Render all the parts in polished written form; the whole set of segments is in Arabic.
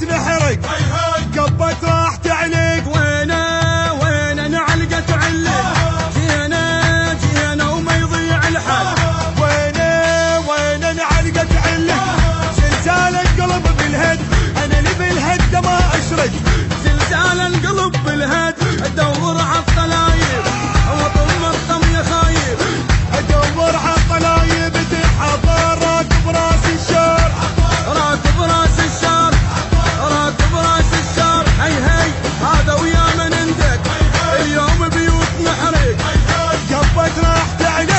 بيوت نحرق قبت راح تعلق. وين نعلقت علق جينا وما يضيع الحل. وين نعلقت علق زلزال القلب بالهد انا اللي بالهد ما اشرد. زلزال القلب بالهد ادور عالطلايب واضم الطم يا خايب. ادور عالطلايب تنحضر راكب راس الشار. راكب راس الشار راكب راس الشار. هي هذا ويا من عندك اليوم بيوت نحرق قبت راح تعلق.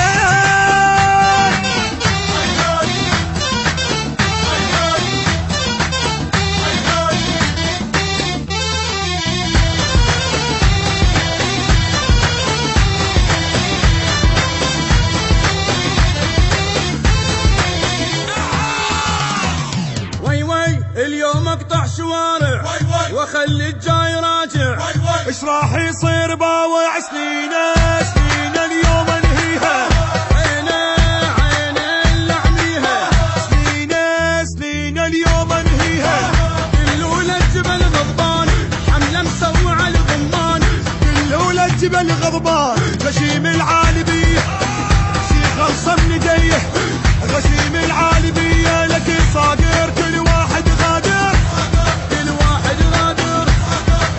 اليوم اقطع شوارع واخلي الجاي راجع. ايش راح يصير باوع سنين اليوم انهيها. عيني اللي اعميها سنين اليوم انهيها. كلولة الجبل غضبان حملة مسوعة الغمان. كلولة الجبل غضبان غشيم العالبية شي خلصة من يديه. غشيم العالبية لك صاقر كل واحد غادر. كل واحد غادر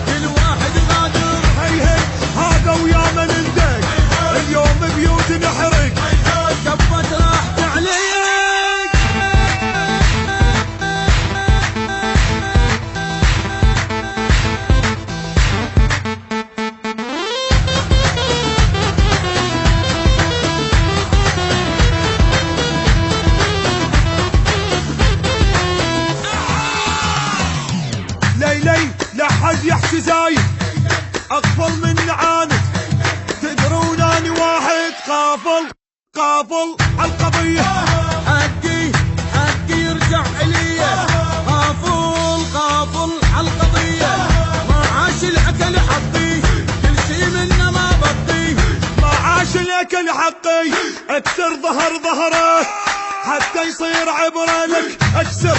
كل واحد غادر. هي هذا ويا من ندق اليوم بيوت نحرق قبت راح تعلق. ليلي لا حد يحكي زايد اغفل من عاند. تدرون اني واحد قافل عالقضية. حقي يرجع الي قافل عالقضية. ما عاش الاكل حقي كل شي منه ما بطي. ما عاش الاكل حقي اكسر ظهره حتى يصير عبرة لك اكسر